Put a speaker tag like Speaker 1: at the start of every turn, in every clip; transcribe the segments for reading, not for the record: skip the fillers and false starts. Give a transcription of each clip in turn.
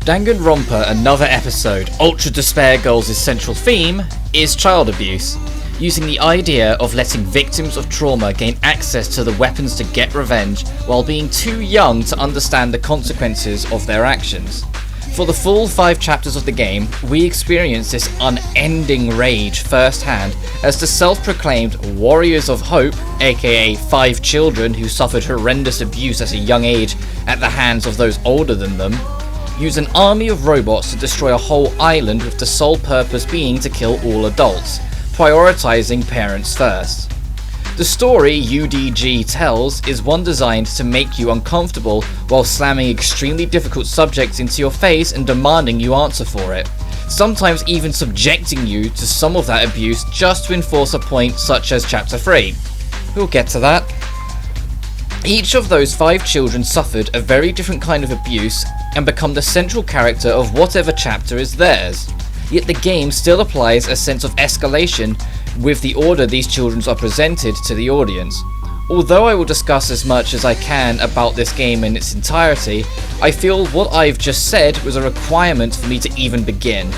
Speaker 1: Danganronpa Another Episode, Ultra Despair Girls' central theme is child abuse, using the idea of letting victims of trauma gain access to the weapons to get revenge while being too young to understand the consequences of their actions. For the full 5 chapters of the game, we experience this unending rage firsthand as the self-proclaimed Warriors of Hope, aka 5 children who suffered horrendous abuse at a young age at the hands of those older than them, use an army of robots to destroy a whole island with the sole purpose being to kill all adults, prioritizing parents first. The story UDG tells is one designed to make you uncomfortable while slamming extremely difficult subjects into your face and demanding you answer for it, sometimes even subjecting you to some of that abuse just to enforce a point such as Chapter 3. We'll get to that. Each of those 5 children suffered a very different kind of abuse and become the central character of whatever chapter is theirs. Yet the game still applies a sense of escalation with the order these children are presented to the audience. Although I will discuss as much as I can about this game in its entirety, I feel what I've just said was a requirement for me to even begin.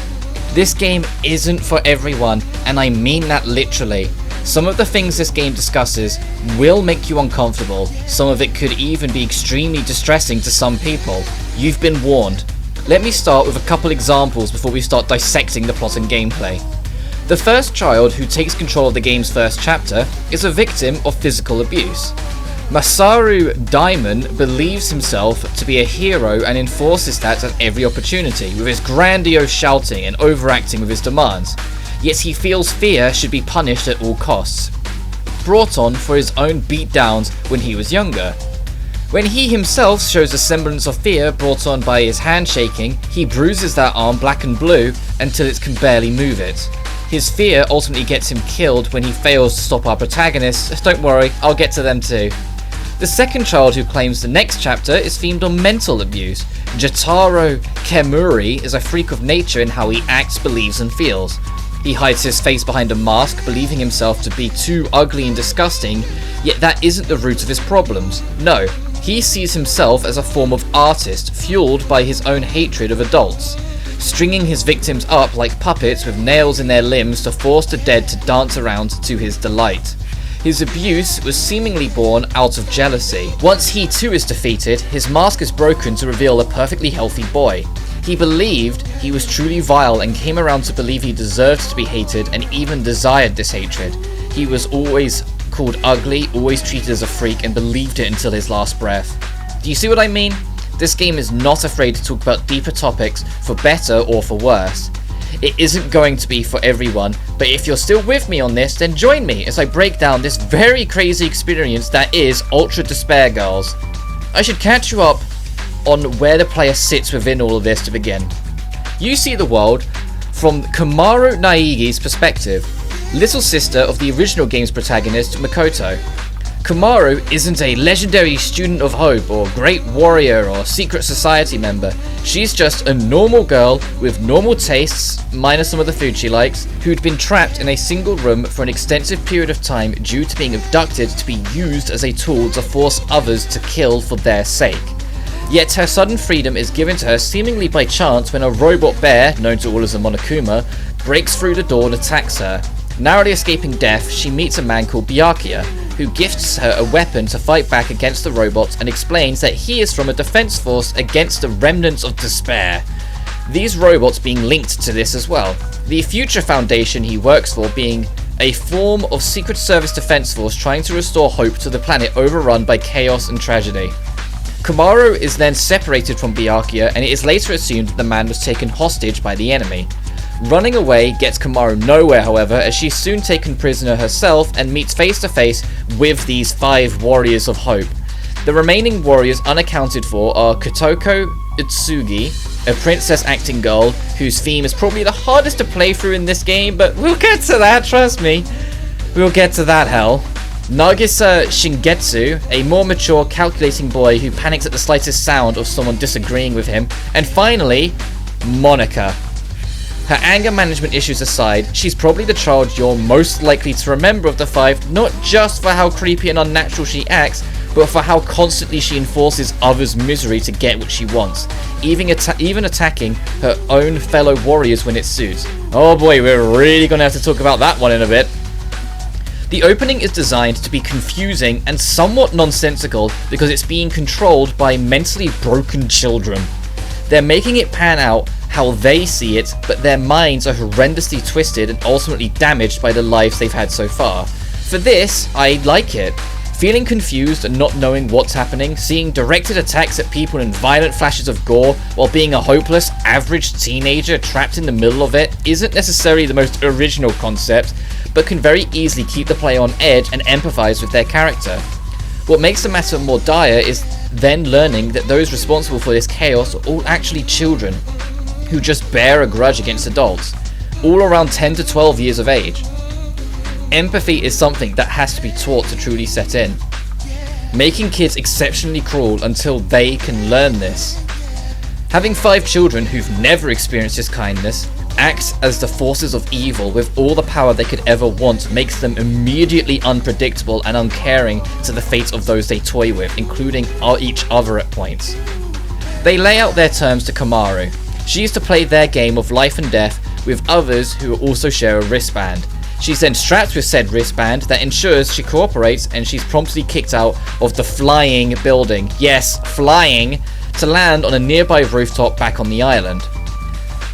Speaker 1: This game isn't for everyone, and I mean that literally. Some of the things this game discusses will make you uncomfortable, some of it could even be extremely distressing to some people. You've been warned. Let me start with a couple examples before we start dissecting the plot and gameplay. The first child who takes control of the game's first chapter is a victim of physical abuse. Masaru Daimon believes himself to be a hero and enforces that at every opportunity, with his grandiose shouting and overacting with his demands. Yet he feels fear should be punished at all costs, brought on for his own beatdowns when he was younger. When he himself shows a semblance of fear brought on by his handshaking, he bruises that arm black and blue until it can barely move it. His fear ultimately gets him killed when he fails to stop our protagonists. Don't worry, I'll get to them too. The second child who claims the next chapter is themed on mental abuse. Jotaro Kemuri is a freak of nature in how he acts, believes and feels. He hides his face behind a mask, believing himself to be too ugly and disgusting, yet that isn't the root of his problems. No, he sees himself as a form of artist, fueled by his own hatred of adults, stringing his victims up like puppets with nails in their limbs to force the dead to dance around to his delight. His abuse was seemingly born out of jealousy. Once he too is defeated, his mask is broken to reveal a perfectly healthy boy. He believed he was truly vile and came around to believe he deserved to be hated and even desired this hatred. He was always called ugly, always treated as a freak, and believed it until his last breath. Do you see what I mean? This game is not afraid to talk about deeper topics, for better or for worse. It isn't going to be for everyone, but if you're still with me on this, then join me as I break down this very crazy experience that is Ultra Despair Girls. I should catch you up on where the player sits within all of this to begin. You see the world from Komaru Naigi's perspective, little sister of the original game's protagonist, Makoto. Komaru isn't a legendary student of hope or great warrior or secret society member. She's just a normal girl with normal tastes, minus some of the food she likes, who'd been trapped in a single room for an extensive period of time due to being abducted to be used as a tool to force others to kill for their sake. Yet her sudden freedom is given to her seemingly by chance when a robot bear, known to all as a Monokuma, breaks through the door and attacks her. Narrowly escaping death, she meets a man called Byakuya, who gifts her a weapon to fight back against the robots and explains that he is from a defense force against the remnants of despair. These robots being linked to this as well. The Future Foundation he works for being a form of Secret Service defense force trying to restore hope to the planet overrun by chaos and tragedy. Komaru is then separated from Byakuya, and it is later assumed that the man was taken hostage by the enemy. Running away gets Komaru nowhere, however, as she's soon taken prisoner herself and meets face to face with these 5 Warriors of Hope. The remaining warriors unaccounted for are Kotoko Utsugi, a princess acting girl whose theme is probably the hardest to play through in this game, but we'll get to that, trust me. We'll get to that hell. Nagisa Shingetsu, a more mature, calculating boy who panics at the slightest sound of someone disagreeing with him. And finally, Monika. Her anger management issues aside, she's probably the child you're most likely to remember of the 5, not just for how creepy and unnatural she acts, but for how constantly she enforces others' misery to get what she wants, even attacking her own fellow warriors when it suits. Oh boy, we're really gonna have to talk about that one in a bit. The opening is designed to be confusing and somewhat nonsensical because it's being controlled by mentally broken children. They're making it pan out how they see it, but their minds are horrendously twisted and ultimately damaged by the lives they've had so far. For this, I like it. Feeling confused and not knowing what's happening, seeing directed attacks at people and violent flashes of gore while being a hopeless, average teenager trapped in the middle of it isn't necessarily the most original concept, but can very easily keep the player on edge and empathize with their character. What makes the matter more dire is then learning that those responsible for this chaos are all actually children who just bear a grudge against adults, all around 10 to 12 years of age. Empathy is something that has to be taught to truly set in, making kids exceptionally cruel until they can learn this. Having 5 children who've never experienced this kindness act as the forces of evil with all the power they could ever want makes them immediately unpredictable and uncaring to the fate of those they toy with, including each other at points. They lay out their terms to Komaru. She is to play their game of life and death with others who also share a wristband. She's then strapped with said wristband that ensures she cooperates, and she's promptly kicked out of the flying building, yes, flying, to land on a nearby rooftop back on the island.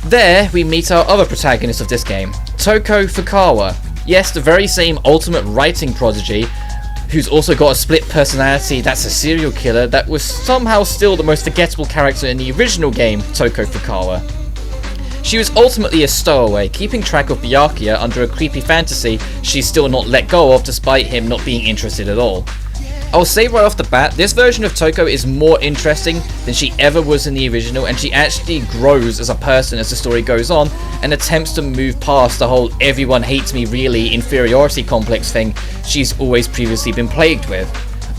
Speaker 1: There we meet our other protagonist of this game, Toko Fukawa. Yes, the very same ultimate writing prodigy, who's also got a split personality that's a serial killer that was somehow still the most forgettable character in the original game, Toko Fukawa. She was ultimately a stowaway, keeping track of Byakuya under a creepy fantasy she's still not let go of despite him not being interested at all. I'll say right off the bat, this version of Toko is more interesting than she ever was in the original, and she actually grows as a person as the story goes on and attempts to move past the whole everyone hates me really inferiority complex thing she's always previously been plagued with.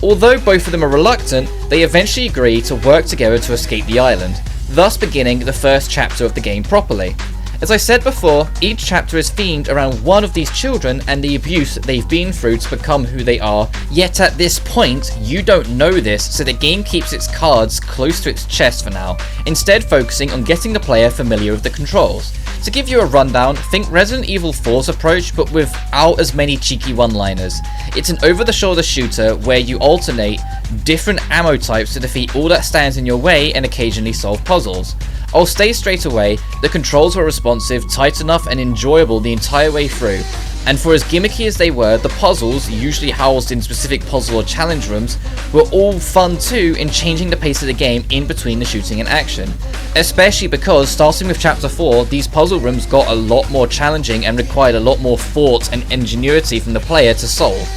Speaker 1: Although both of them are reluctant, they eventually agree to work together to escape the island, thus beginning the first chapter of the game properly. As I said before, each chapter is themed around one of these children and the abuse that they've been through to become who they are, yet at this point, you don't know this, so the game keeps its cards close to its chest for now, instead focusing on getting the player familiar with the controls. To give you a rundown, think Resident Evil 4's approach, but without as many cheeky one-liners. It's an over-the-shoulder shooter where you alternate different ammo types to defeat all that stands in your way and occasionally solve puzzles. I'll stay straight away, the controls were responsive, tight enough and enjoyable the entire way through, and for as gimmicky as they were, the puzzles, usually housed in specific puzzle or challenge rooms, were all fun too in changing the pace of the game in between the shooting and action. Especially because, starting with chapter 4, these puzzle rooms got a lot more challenging and required a lot more thought and ingenuity from the player to solve.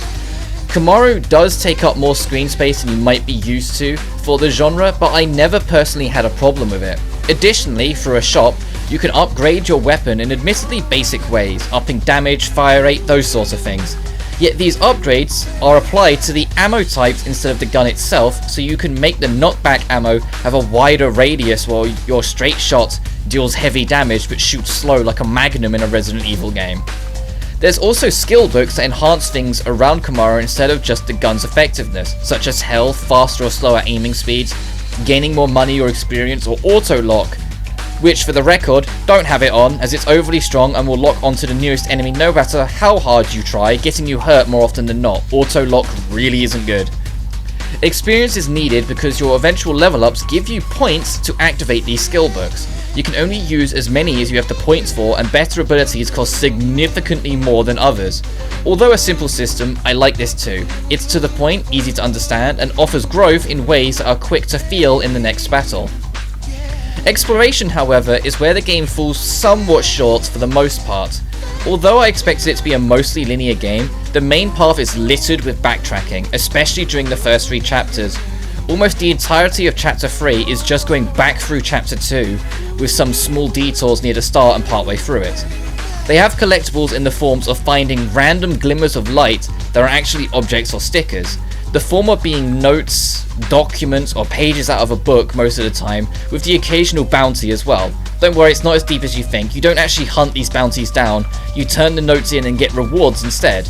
Speaker 1: Komaru does take up more screen space than you might be used to for the genre, but I never personally had a problem with it. Additionally, through a shop, you can upgrade your weapon in admittedly basic ways, upping damage, fire rate, those sorts of things. Yet these upgrades are applied to the ammo types instead of the gun itself, so you can make the knockback ammo have a wider radius while your straight shot deals heavy damage but shoots slow like a Magnum in a Resident Evil game. There's also skill books that enhance things around Komaru instead of just the gun's effectiveness, such as health, faster or slower aiming speeds, gaining more money or experience, or auto lock, which for the record don't have it on as it's overly strong and will lock onto the nearest enemy no matter how hard you try, getting you hurt more often than not. Auto lock really isn't good. Experience is needed because your eventual level ups give you points to activate these skill books. You can only use as many as you have the points for, and better abilities cost significantly more than others. Although a simple system, I like this too. It's to the point, easy to understand, and offers growth in ways that are quick to feel in the next battle. Exploration, however, is where the game falls somewhat short for the most part. Although I expected it to be a mostly linear game, the main path is littered with backtracking, especially during the first 3 chapters. Almost the entirety of chapter 3 is just going back through chapter 2, with some small detours near the start and partway through it. They have collectibles in the forms of finding random glimmers of light that are actually objects or stickers, the former being notes, documents, or pages out of a book most of the time, with the occasional bounty as well. Don't worry, it's not as deep as you think. You don't actually hunt these bounties down, you turn the notes in and get rewards instead.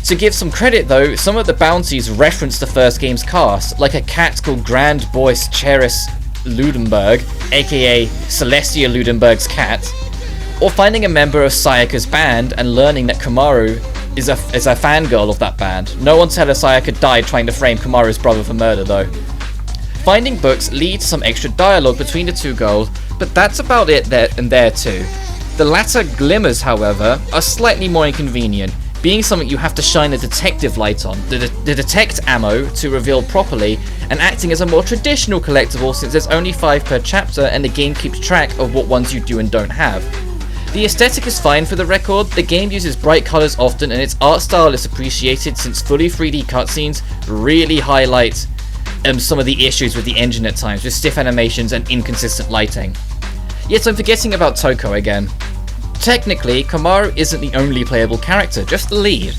Speaker 1: To give some credit though, some of the bounties reference the first game's cast, like a cat called Grand Boyce Cheris Ludenberg, aka Celestia Ludenberg's cat, or finding a member of Sayaka's band and learning that Komaru is a fangirl of that band. No one tell her Sayaka died trying to frame Komaru's brother for murder though. Finding books leads to some extra dialogue between the two girls, but that's about it there too. The latter glimmers, however, are slightly more inconvenient, being something you have to shine a detective light on, the detect ammo to reveal properly, and acting as a more traditional collectible since there's only 5 per chapter and the game keeps track of what ones you do and don't have. The aesthetic is fine for the record. The game uses bright colours often and its art style is appreciated since fully 3D cutscenes really highlight some of the issues with the engine at times, with stiff animations and inconsistent lighting. Yet I'm forgetting about Toko again. Technically, Komaru isn't the only playable character, just the lead.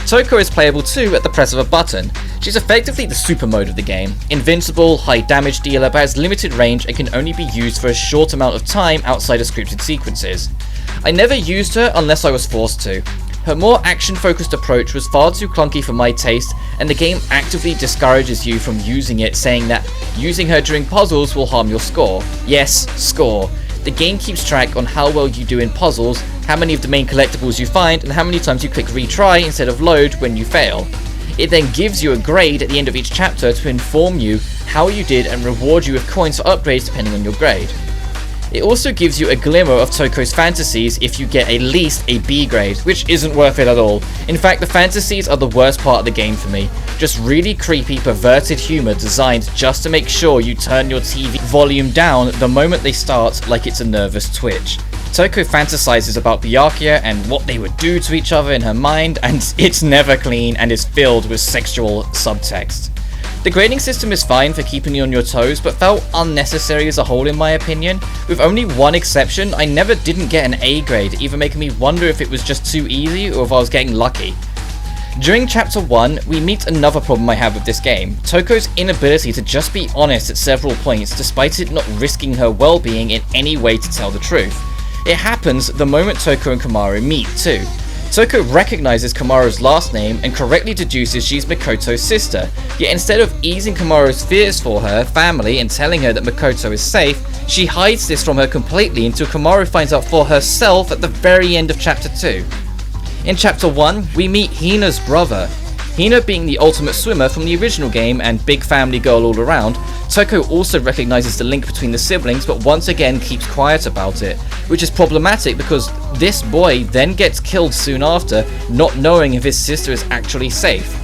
Speaker 1: Toko is playable too at the press of a button. She's effectively the super mode of the game. Invincible, high damage dealer, but has limited range and can only be used for a short amount of time outside of scripted sequences. I never used her unless I was forced to. Her more action-focused approach was far too clunky for my taste, and the game actively discourages you from using it, saying that using her during puzzles will harm your score. Yes, score. The game keeps track on how well you do in puzzles, how many of the main collectibles you find, and how many times you click retry instead of load when you fail. It then gives you a grade at the end of each chapter to inform you how you did and reward you with coins for upgrades depending on your grade. It also gives you a glimmer of Toko's fantasies if you get at least a B grade, which isn't worth it at all. In fact, the fantasies are the worst part of the game for me. Just really creepy, perverted humour designed just to make sure you turn your TV volume down the moment they start like it's a nervous twitch. Toko fantasizes about Byakuya and what they would do to each other in her mind, and it's never clean and is filled with sexual subtext. The grading system is fine for keeping you on your toes, but felt unnecessary as a whole in my opinion. With only one exception, I never didn't get an A grade, either making me wonder if it was just too easy or if I was getting lucky. During chapter 1, we meet another problem I have with this game, Toko's inability to just be honest at several points despite it not risking her well-being in any way to tell the truth. It happens the moment Toko and Komaru meet too. Toko recognizes Komaru's last name and correctly deduces she's Mikoto's sister, yet instead of easing Komaru's fears for her family and telling her that Mikoto is safe, she hides this from her completely until Komaru finds out for herself at the very end of chapter 2. In chapter 1, we meet Hina's brother. Hina being the ultimate swimmer from the original game and big family girl all around, Toko also recognizes the link between the siblings but once again keeps quiet about it, which is problematic because this boy then gets killed soon after, not knowing if his sister is actually safe.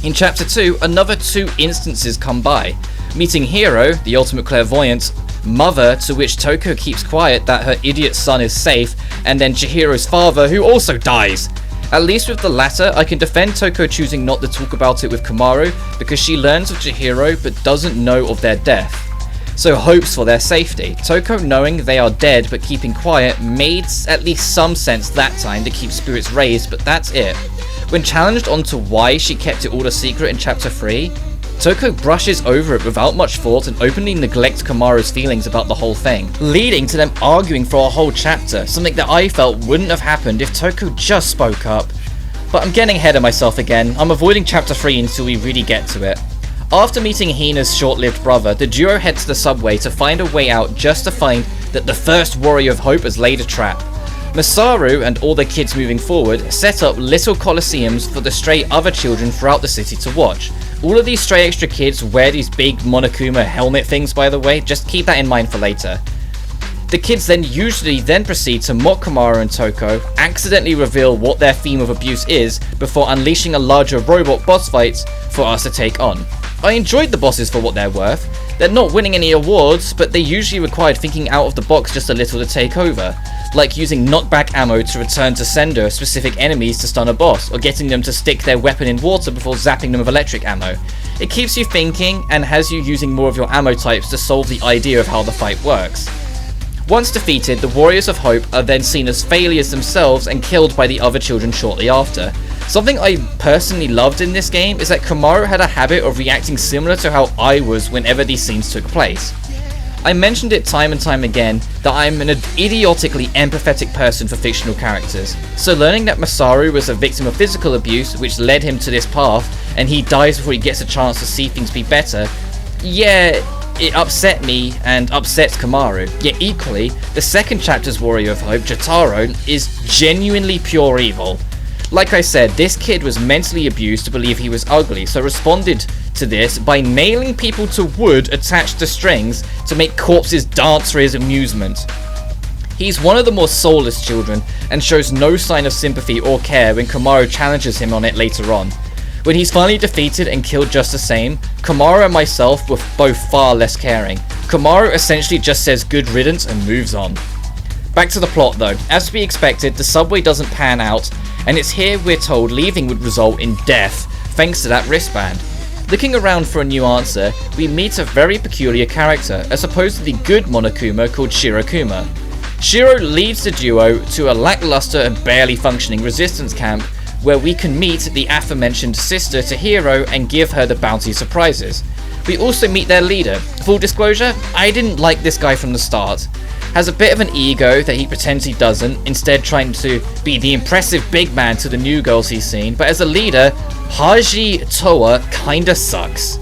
Speaker 1: In chapter 2, another 2 instances come by, meeting Hiro, the ultimate clairvoyant, mother to which Toko keeps quiet that her idiot son is safe, and then Chihiro's father who also dies. At least with the latter, I can defend Toko choosing not to talk about it with Komaru because she learns of Chihiro but doesn't know of their death, so hopes for their safety. Toko knowing they are dead but keeping quiet made at least some sense that time to keep spirits raised, but that's it. When challenged onto why she kept it all a secret in chapter 3, Toko brushes over it without much thought and openly neglects Komaru's feelings about the whole thing, leading to them arguing for a whole chapter, something that I felt wouldn't have happened if Toko just spoke up. But I'm getting ahead of myself again. I'm avoiding chapter 3 until we really get to it. After meeting Hina's short-lived brother, the duo head to the subway to find a way out just to find that the first Warrior of Hope has laid a trap. Masaru and all the kids moving forward set up little coliseums for the stray other children throughout the city to watch. All of these stray extra kids wear these big Monokuma helmet things, by the way, just keep that in mind for later. The kids then usually proceed to mock Komaru and Toko, accidentally reveal what their theme of abuse is, before unleashing a larger robot boss fight for us to take on. I enjoyed the bosses for what they're worth. They're not winning any awards, but they usually required thinking out of the box just a little to take over, like using knockback ammo to return to sender specific enemies to stun a boss, or getting them to stick their weapon in water before zapping them with electric ammo. It keeps you thinking and has you using more of your ammo types to solve the idea of how the fight works. Once defeated, the Warriors of Hope are then seen as failures themselves and killed by the other children shortly after. Something I personally loved in this game is that Komaru had a habit of reacting similar to how I was whenever these scenes took place. I mentioned it time and time again that I'm an idiotically empathetic person for fictional characters, so learning that Masaru was a victim of physical abuse which led him to this path, and he dies before he gets a chance to see things be better, yeah, it upset me and upsets Komaru. Yet equally, the second chapter's Warrior of Hope, Jotaro, is genuinely pure evil. Like I said, this kid was mentally abused to believe he was ugly, so responded to this by nailing people to wood attached to strings to make corpses dance for his amusement. He's one of the more soulless children and shows no sign of sympathy or care when Komaru challenges him on it later on. When he's finally defeated and killed just the same, Komaru and myself were both far less caring. Komaru essentially just says good riddance and moves on. Back to the plot though. As to be expected, the subway doesn't pan out, and it's here we're told leaving would result in death, thanks to that wristband. Looking around for a new answer, we meet a very peculiar character, a supposedly good Monokuma called Shirokuma. Shiro leads the duo to a lackluster and barely functioning resistance camp, where we can meet the aforementioned sister to Hiro and give her the bounty surprises. We also meet their leader. Full disclosure, I didn't like this guy from the start. Has a bit of an ego that he pretends he doesn't, instead trying to be the impressive big man to the new girls he's seen, but as a leader, Haji Toa kinda sucks.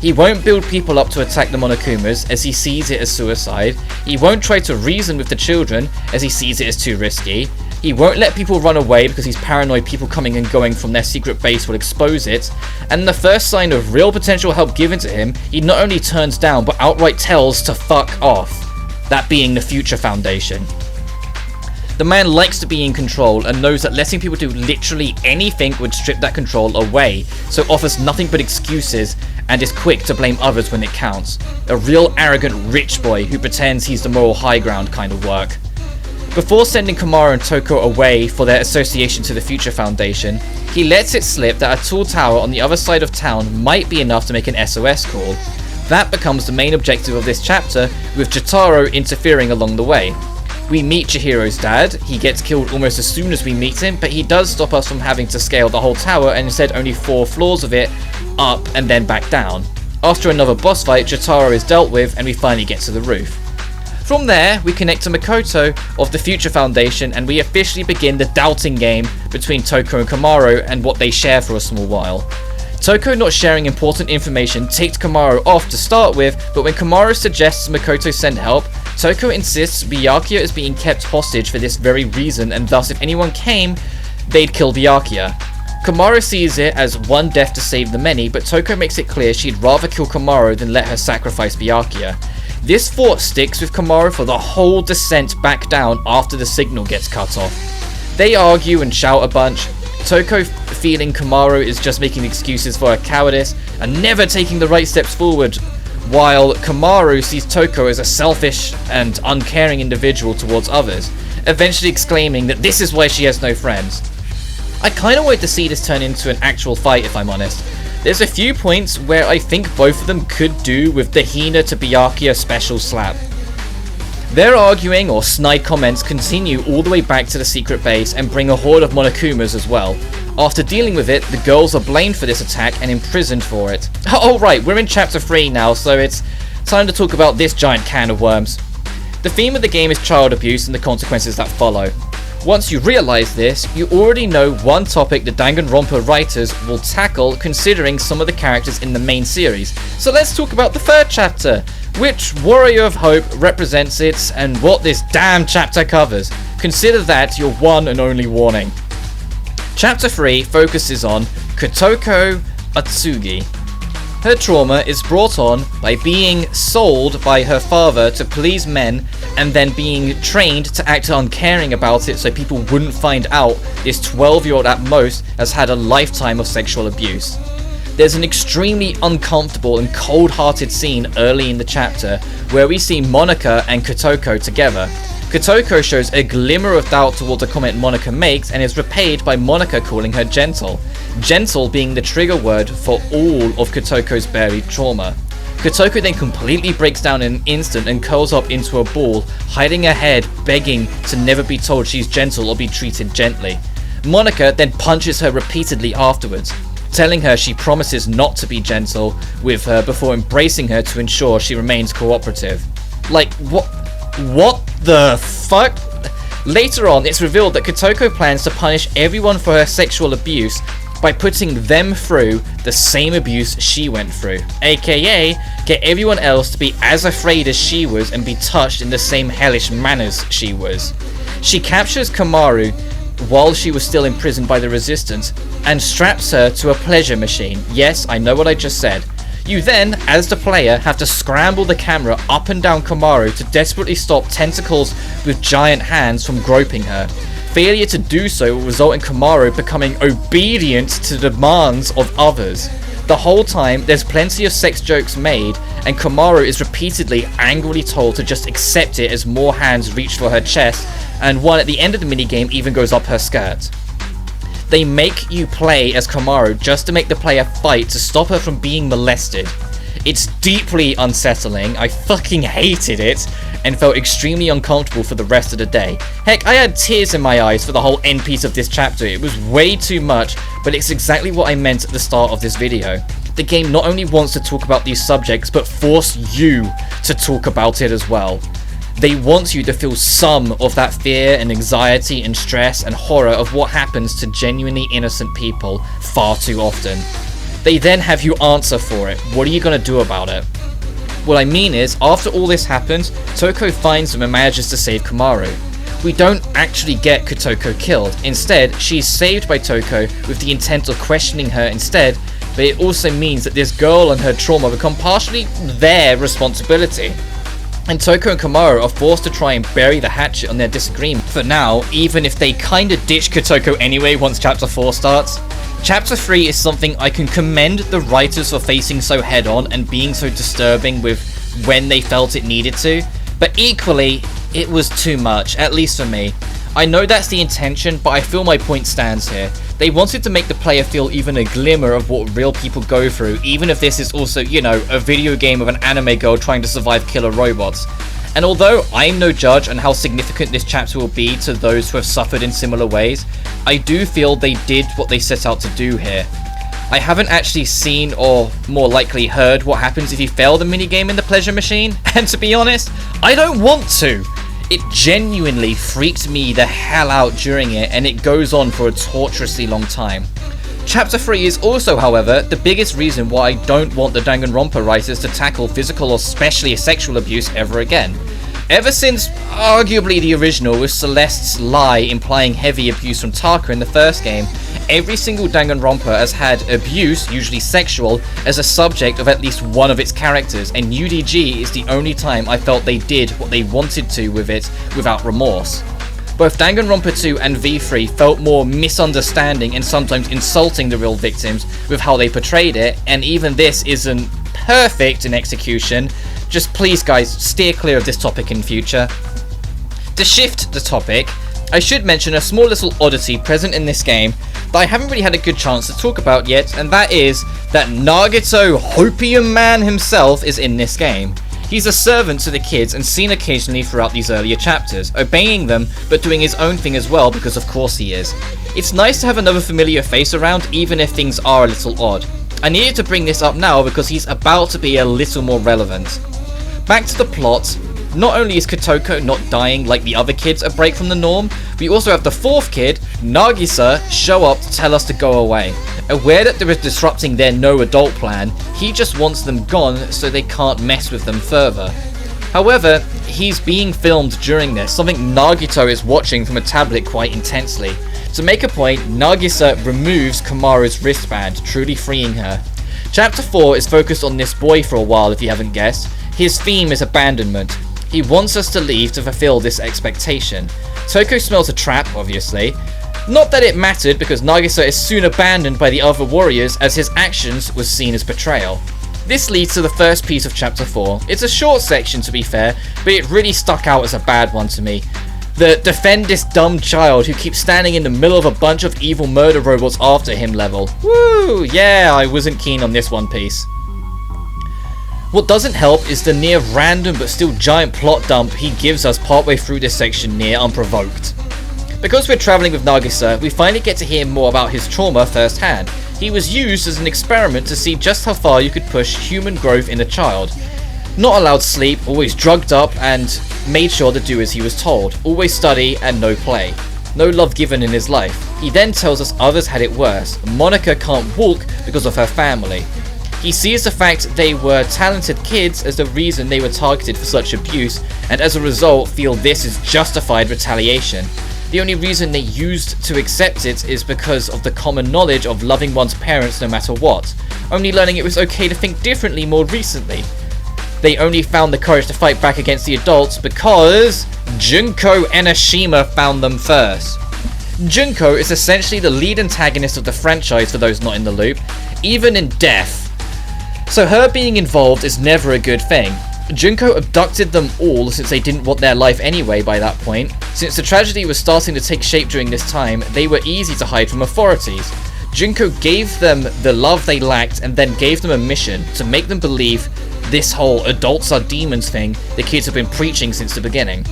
Speaker 1: He won't build people up to attack the Monokumas as he sees it as suicide. He won't try to reason with the children as he sees it as too risky. He won't let people run away because he's paranoid people coming and going from their secret base will expose it. And the first sign of real potential help given to him, he not only turns down but outright tells to fuck off. That being the Future Foundation. The man likes to be in control and knows that letting people do literally anything would strip that control away, so offers nothing but excuses and is quick to blame others when it counts. A real arrogant rich boy who pretends he's the moral high ground kind of work. Before sending Komaru and Toko away for their association to the Future Foundation, he lets it slip that a tall tower on the other side of town might be enough to make an SOS call. That becomes the main objective of this chapter, with Jotaro interfering along the way. We meet Chihiro's dad. He gets killed almost as soon as we meet him, but he does stop us from having to scale the whole tower and instead only 4 floors of it up and then back down. After another boss fight, Jotaro is dealt with and we finally get to the roof. From there, we connect to Makoto of the Future Foundation and we officially begin the doubting game between Toko and Komaru and what they share for a small while. Toko not sharing important information takes Komaru off to start with, but when Komaru suggests Makoto send help, Toko insists Byakuya is being kept hostage for this very reason, and thus if anyone came, they'd kill Byakuya. Komaru sees it as one death to save the many, but Toko makes it clear she'd rather kill Komaru than let her sacrifice Byakuya. This thought sticks with Komaru for the whole descent back down after the signal gets cut off. They argue and shout a bunch, Toko feeling Komaru is just making excuses for her cowardice and never taking the right steps forward, while Komaru sees Toko as a selfish and uncaring individual towards others, eventually exclaiming that this is why she has no friends. I kinda wanted to see this turn into an actual fight if I'm honest. There's a few points where I think both of them could do with the Hina to Byakuya special slap. Their arguing or snide comments continue all the way back to the secret base and bring a horde of Monokumas as well. After dealing with it, the girls are blamed for this attack and imprisoned for it. Oh right, we're in chapter 3 now, so it's time to talk about this giant can of worms. The theme of the game is child abuse and the consequences that follow. Once you realise this, you already know one topic the Danganronpa writers will tackle considering some of the characters in the main series. So let's talk about the third chapter. Which Warrior of Hope represents it and what this damn chapter covers. Consider that your one and only warning. Chapter 3 focuses on Kotoko Atsugi. Her trauma is brought on by being sold by her father to please men and then being trained to act uncaring about it so people wouldn't find out this 12-year-old at most has had a lifetime of sexual abuse. There's an extremely uncomfortable and cold-hearted scene early in the chapter where we see Monika and Kotoko together. Kotoko shows a glimmer of doubt towards a comment Monika makes and is repaid by Monika calling her gentle. Gentle being the trigger word for all of Kotoko's buried trauma. Kotoko then completely breaks down in an instant and curls up into a ball, hiding her head, begging to never be told she's gentle or be treated gently. Monika then punches her repeatedly afterwards, telling her she promises not to be gentle with her before embracing her to ensure she remains cooperative. Like, what the fuck? Later on, it's revealed that Kotoko plans to punish everyone for her sexual abuse by putting them through the same abuse she went through, aka get everyone else to be as afraid as she was and be touched in the same hellish manners she was. She captures Komaru while she was still imprisoned by the Resistance and straps her to a pleasure machine. Yes, I know what I just said. You then, as the player, have to scramble the camera up and down Komaru to desperately stop tentacles with giant hands from groping her. Failure to do so will result in Komaru becoming obedient to the demands of others. The whole time, there's plenty of sex jokes made, and Komaru is repeatedly angrily told to just accept it as more hands reach for her chest, and one at the end of the minigame even goes up her skirt. They make you play as Komaru just to make the player fight to stop her from being molested. It's deeply unsettling, I fucking hated it, and felt extremely uncomfortable for the rest of the day. Heck, I had tears in my eyes for the whole end piece of this chapter. It was way too much, but it's exactly what I meant at the start of this video. The game not only wants to talk about these subjects, but force you to talk about it as well. They want you to feel some of that fear and anxiety and stress and horror of what happens to genuinely innocent people far too often. They then have you answer for it. What are you going to do about it? What I mean is, after all this happens, Toko finds them and manages to save Komaru. We don't actually get Kotoko killed. Instead, she's saved by Toko with the intent of questioning her instead, but it also means that this girl and her trauma become partially their responsibility. And Toko and Komaru are forced to try and bury the hatchet on their disagreement for now, even if they kinda ditch Kotoko anyway once Chapter 4 starts. Chapter 3 is something I can commend the writers for facing so head on and being so disturbing with when they felt it needed to, but equally, it was too much, at least for me. I know that's the intention, but I feel my point stands here. They wanted to make the player feel even a glimmer of what real people go through, even if this is also, you know, a video game of an anime girl trying to survive killer robots. And although I'm no judge on how significant this chapter will be to those who have suffered in similar ways, I do feel they did what they set out to do here. I haven't actually seen, or more likely heard, what happens if you fail the minigame in the pleasure machine, and to be honest, I don't want to! It genuinely freaked me the hell out during it, and it goes on for a torturously long time. Chapter 3 is also, however, the biggest reason why I don't want the Danganronpa writers to tackle physical or especially sexual abuse ever again. Ever since, arguably the original, with Celeste's lie implying heavy abuse from Taka in the first game, every single Danganronpa has had abuse, usually sexual, as a subject of at least one of its characters, and UDG is the only time I felt they did what they wanted to with it without remorse. Both Danganronpa 2 and V3 felt more misunderstanding and sometimes insulting the real victims with how they portrayed it, and even this isn't perfect in execution. Just please guys, steer clear of this topic in future. To shift the topic, I should mention a small little oddity present in this game that I haven't really had a good chance to talk about yet, and that is that Nagito Hopium Man himself is in this game. He's a servant to the kids and seen occasionally throughout these earlier chapters, obeying them but doing his own thing as well because of course he is. It's nice to have another familiar face around even if things are a little odd. I needed to bring this up now because he's about to be a little more relevant. Back to the plot. Not only is Kotoko not dying like the other kids a break from the norm, we also have the fourth kid, Nagisa, show up to tell us to go away. Aware that there is disrupting their no adult plan, he just wants them gone so they can't mess with them further. However, he's being filmed during this, something Nagito is watching from a tablet quite intensely. To make a point, Nagisa removes Komaru's wristband, truly freeing her. Chapter 4 is focused on this boy for a while if you haven't guessed. His theme is abandonment. He wants us to leave to fulfill this expectation. Toko smells a trap, obviously. Not that it mattered because Nagisa is soon abandoned by the other warriors as his actions was seen as betrayal. This leads to the first piece of chapter 4. It's a short section to be fair, but it really stuck out as a bad one to me. The defend this dumb child who keeps standing in the middle of a bunch of evil murder robots after him level. Woo! Yeah, I wasn't keen on this one piece. What doesn't help is the near random but still giant plot dump he gives us partway through this section near unprovoked. Because we're travelling with Nagisa, we finally get to hear more about his trauma firsthand. He was used as an experiment to see just how far you could push human growth in a child. Not allowed sleep, always drugged up, and made sure to do as he was told. Always study and no play. No love given in his life. He then tells us others had it worse. Monica can't walk because of her family. He sees the fact they were talented kids as the reason they were targeted for such abuse, and as a result feel this is justified retaliation. The only reason they used to accept it is because of the common knowledge of loving one's parents no matter what, only learning it was okay to think differently more recently. They only found the courage to fight back against the adults because Junko Enoshima found them first. Junko is essentially the lead antagonist of the franchise for those not in the loop, even in death. So her being involved is never a good thing. Junko abducted them all since they didn't want their life anyway by that point. Since the tragedy was starting to take shape during this time, they were easy to hide from authorities. Junko gave them the love they lacked and then gave them a mission to make them believe this whole adults are demons thing the kids have been preaching since the beginning.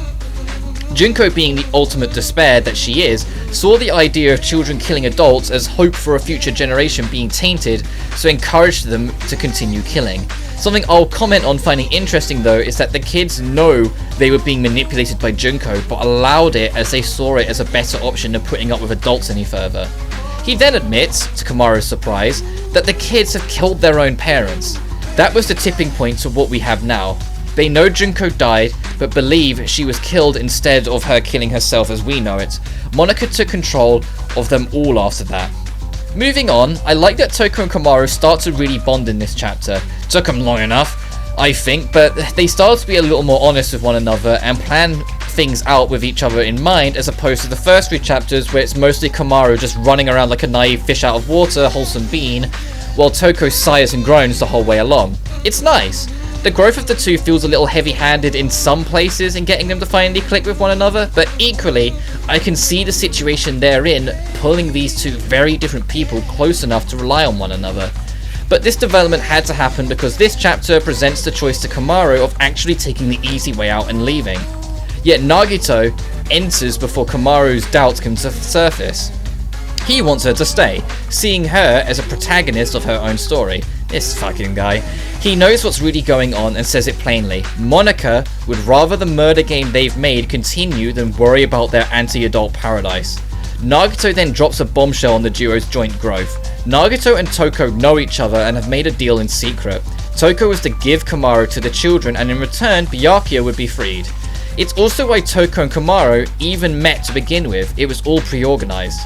Speaker 1: Junko, being the ultimate despair that she is, saw the idea of children killing adults as hope for a future generation being tainted, so encouraged them to continue killing. Something I'll comment on finding interesting though is that the kids know they were being manipulated by Junko, but allowed it as they saw it as a better option than putting up with adults any further. He then admits, to Komaru's surprise, that the kids have killed their own parents. That was the tipping point to what we have now. They know Junko died, but believe she was killed instead of her killing herself as we know it. Monica took control of them all after that. Moving on, I like that Toko and Komaru start to really bond in this chapter. Took them long enough, I think, but they start to be a little more honest with one another and plan things out with each other in mind, as opposed to the first 3 chapters where it's mostly Komaru just running around like a naive fish out of water, wholesome bean, while Toko sighs and groans the whole way along. It's nice. The growth of the two feels a little heavy-handed in some places in getting them to finally click with one another, but equally, I can see the situation they're in pulling these two very different people close enough to rely on one another. But this development had to happen because this chapter presents the choice to Komaru of actually taking the easy way out and leaving. Yet Nagito enters before Komaru's doubts come to the surface. He wants her to stay, seeing her as a protagonist of her own story. This fucking guy. He knows what's really going on and says it plainly. Monica would rather the murder game they've made continue than worry about their anti-adult paradise. Nagito then drops a bombshell on the duo's joint growth. Nagito and Toko know each other and have made a deal in secret. Toko was to give Komaru to the children, and in return, Byakuya would be freed. It's also why Toko and Komaru even met to begin with. It was all pre-organized.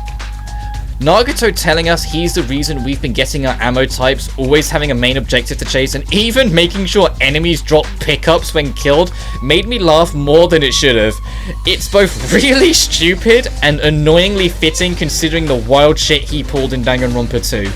Speaker 1: Nagito telling us he's the reason we've been getting our ammo types, always having a main objective to chase, and even making sure enemies drop pickups when killed made me laugh more than it should have. It's both really stupid and annoyingly fitting considering the wild shit he pulled in Danganronpa 2.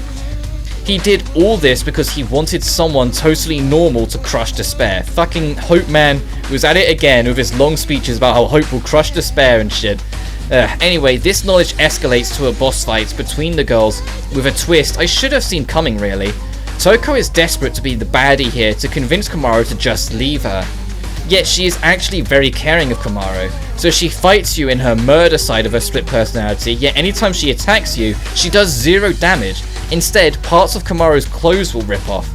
Speaker 1: He did all this because he wanted someone totally normal to crush despair. Fucking Hope Man was at it again with his long speeches about how hope will crush despair and shit. Anyway, this knowledge escalates to a boss fight between the girls with a twist I should have seen coming really. Toko is desperate to be the baddie here to convince Komaru to just leave her. Yet she is actually very caring of Komaru, so she fights you in her murder side of her split personality, yet anytime she attacks you, she does 0 damage. Instead, parts of Komaru's clothes will rip off.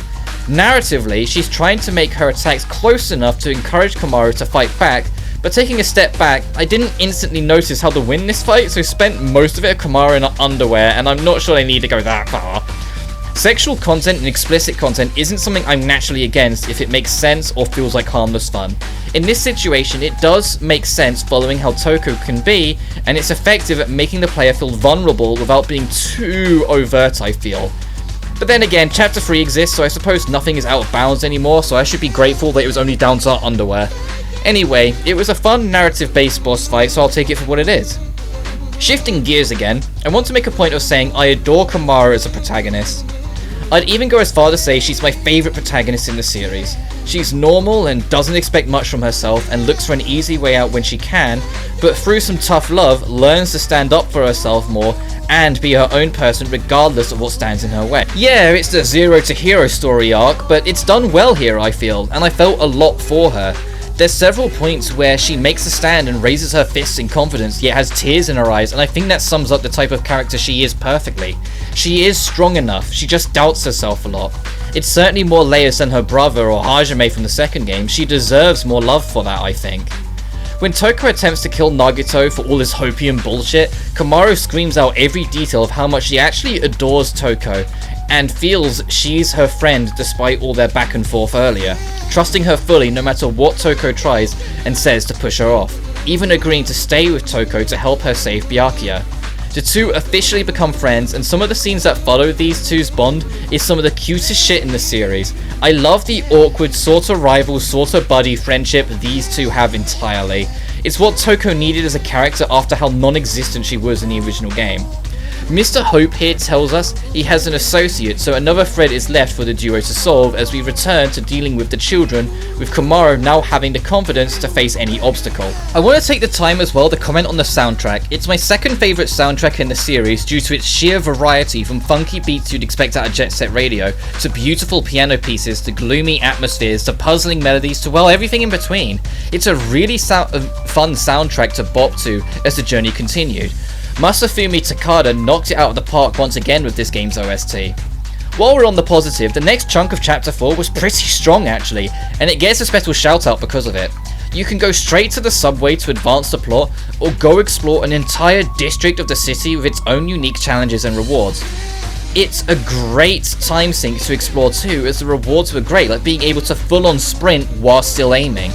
Speaker 1: Narratively, she's trying to make her attacks close enough to encourage Komaru to fight back, but taking a step back, I didn't instantly notice how to win this fight, so spent most of it at Komaru in her underwear, and I'm not sure they need to go that far. Sexual content and explicit content isn't something I'm naturally against if it makes sense or feels like harmless fun. In this situation, it does make sense following how Toko can be, and it's effective at making the player feel vulnerable without being too overt, I feel. But then again, Chapter 3 exists, so I suppose nothing is out of bounds anymore, so I should be grateful that it was only down to our underwear. Anyway, it was a fun narrative-based boss fight, so I'll take it for what it is. Shifting gears again, I want to make a point of saying I adore Komaru as a protagonist. I'd even go as far to say she's my favourite protagonist in the series. She's normal and doesn't expect much from herself and looks for an easy way out when she can, but through some tough love learns to stand up for herself more and be her own person regardless of what stands in her way. Yeah, it's the Zero to Hero story arc, but it's done well here I feel, and I felt a lot for her. There's several points where she makes a stand and raises her fists in confidence, yet has tears in her eyes, and I think that sums up the type of character she is perfectly. She is strong enough, she just doubts herself a lot. It's certainly more layers than her brother or Hajime from the second game. She deserves more love for that, I think. When Toko attempts to kill Nagito for all his hopium bullshit, Komaru screams out every detail of how much she actually adores Toko and feels she's her friend despite all their back and forth earlier, trusting her fully no matter what Toko tries and says to push her off, even agreeing to stay with Toko to help her save Byakuya. The two officially become friends, and some of the scenes that follow these two's bond is some of the cutest shit in the series. I love the awkward, sorta rival, sorta buddy friendship these two have entirely. It's what Toko needed as a character after how non-existent she was in the original game. Mr. Hope here tells us he has an associate, so another thread is left for the duo to solve as we return to dealing with the children, with Komaru now having the confidence to face any obstacle. I want to take the time as well to comment on the soundtrack. It's my second favourite soundtrack in the series due to its sheer variety, from funky beats you'd expect out of Jet Set Radio, to beautiful piano pieces, to gloomy atmospheres, to puzzling melodies, to well, everything in between. It's a really fun soundtrack to bop to as the journey continued. Masafumi Takada knocked it out of the park once again with this game's OST. While we're on the positive, the next chunk of Chapter 4 was pretty strong actually, and it gets a special shout out because of it. You can go straight to the subway to advance the plot, or go explore an entire district of the city with its own unique challenges and rewards. It's a great time sink to explore too, as the rewards were great, like being able to full on sprint while still aiming.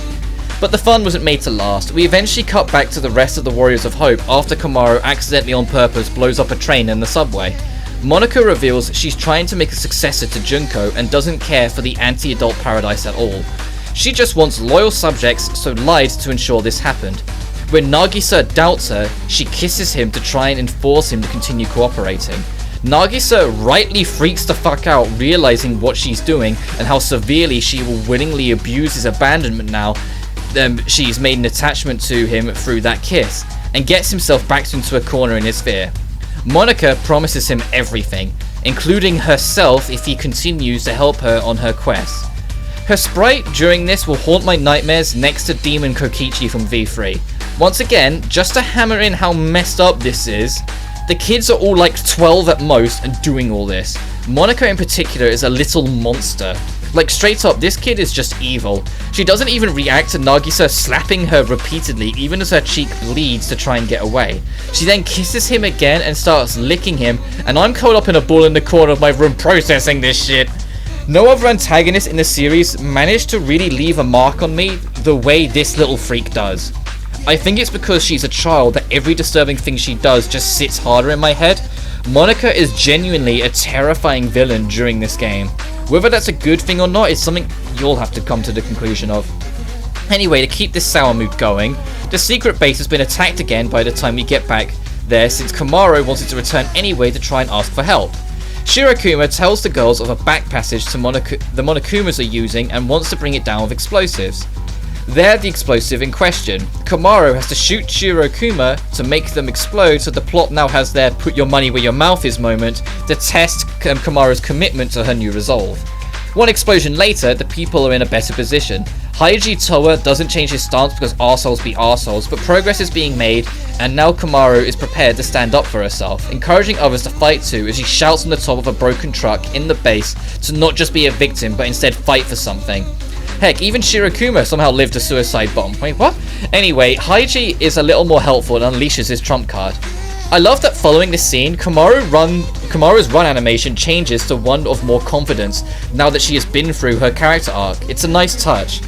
Speaker 1: But the fun wasn't made to last. We eventually cut back to the rest of the Warriors of Hope after Komaru accidentally on purpose blows up a train in the subway. Monika reveals she's trying to make a successor to Junko and doesn't care for the anti-adult paradise at all. She just wants loyal subjects, so lied to ensure this happened. When Nagisa doubts her, she kisses him to try and enforce him to continue cooperating. Nagisa rightly freaks the fuck out, realizing what she's doing and how severely she will willingly abuse his abandonment now she's made an attachment to him through that kiss, and gets himself backed into a corner in his fear. Monika promises him everything, including herself if he continues to help her on her quest. Her sprite during this will haunt my nightmares next to Demon Kokichi from V3. Once again, just to hammer in how messed up this is, the kids are all like 12 at most and doing all this. Monika in particular is a little monster. Like straight up, this kid is just evil. She doesn't even react to Nagisa slapping her repeatedly, even as her cheek bleeds to try and get away. She then kisses him again and starts licking him, and I'm curled up in a ball in the corner of my room processing this shit. No other antagonist in the series managed to really leave a mark on me the way this little freak does. I think it's because she's a child that every disturbing thing she does just sits harder in my head. Monika is genuinely a terrifying villain during this game. Whether that's a good thing or not is something you'll have to come to the conclusion of. Anyway, to keep this sour mood going, the secret base has been attacked again by the time we get back there, since Komaru wanted to return anyway to try and ask for help. Shirokuma tells the girls of a back passage the Monokumas are using and wants to bring it down with explosives. They're the explosive in question. Komaru has to shoot Shirokuma to make them explode, so the plot now has their put your money where your mouth is moment to test Komaru's commitment to her new resolve. One explosion later, the people are in a better position. Haiji Toa doesn't change his stance because arseholes be arseholes, but progress is being made, and now Komaru is prepared to stand up for herself, encouraging others to fight too as she shouts on the top of a broken truck in the base to not just be a victim but instead fight for something. Heck, even Shirokuma somehow lived a suicide bomb. Wait, what? Anyway, Haiji is a little more helpful and unleashes his trump card. I love that following this scene, Komaru's run animation changes to one of more confidence now that she has been through her character arc. It's a nice touch.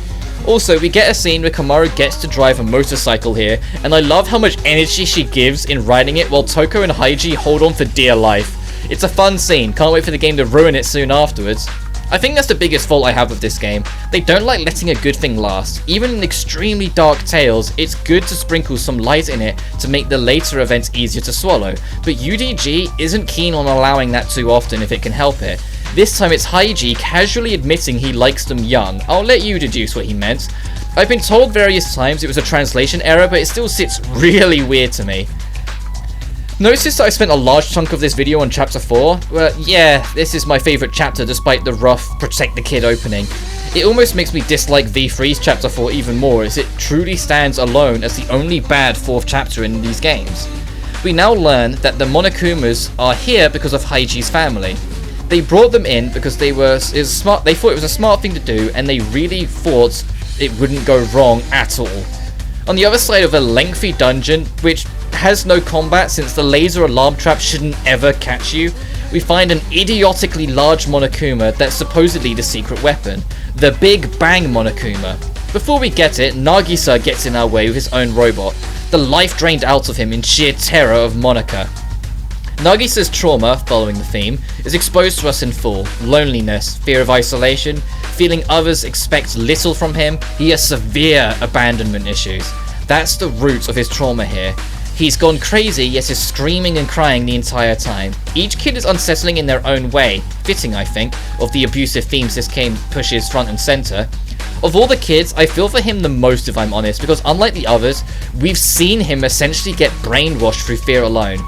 Speaker 1: Also, we get a scene where Komaru gets to drive a motorcycle here, and I love how much energy she gives in riding it while Toko and Haiji hold on for dear life. It's a fun scene, can't wait for the game to ruin it soon afterwards. I think that's the biggest fault I have with this game. They don't like letting a good thing last. Even in extremely dark tales, it's good to sprinkle some light in it to make the later events easier to swallow, but UDG isn't keen on allowing that too often if it can help it. This time it's Haiji casually admitting he likes them young. I'll let you deduce what he meant. I've been told various times it was a translation error, but it still sits really weird to me. Notice that I spent a large chunk of this video on Chapter 4? Well, yeah, this is my favourite chapter despite the rough protect the kid opening. It almost makes me dislike V3's Chapter 4 even more, as it truly stands alone as the only bad 4th chapter in these games. We now learn that the Monokumas are here because of Haiji's family. They brought them in because they thought it was a smart thing to do, and they really thought it wouldn't go wrong at all. On the other side of a lengthy dungeon, which has no combat since the laser alarm trap shouldn't ever catch you, we find an idiotically large Monokuma that's supposedly the secret weapon, the Big Bang Monokuma. Before we get it, Nagisa gets in our way with his own robot, the life drained out of him in sheer terror of Monika. Nagisa's trauma, following the theme, is exposed to us in full. Loneliness, fear of isolation, feeling others expect little from him, he has severe abandonment issues. That's the root of his trauma here. He's gone crazy, yet is screaming and crying the entire time. Each kid is unsettling in their own way, fitting I think, of the abusive themes this game pushes front and center. Of all the kids, I feel for him the most if I'm honest, because unlike the others, we've seen him essentially get brainwashed through fear alone.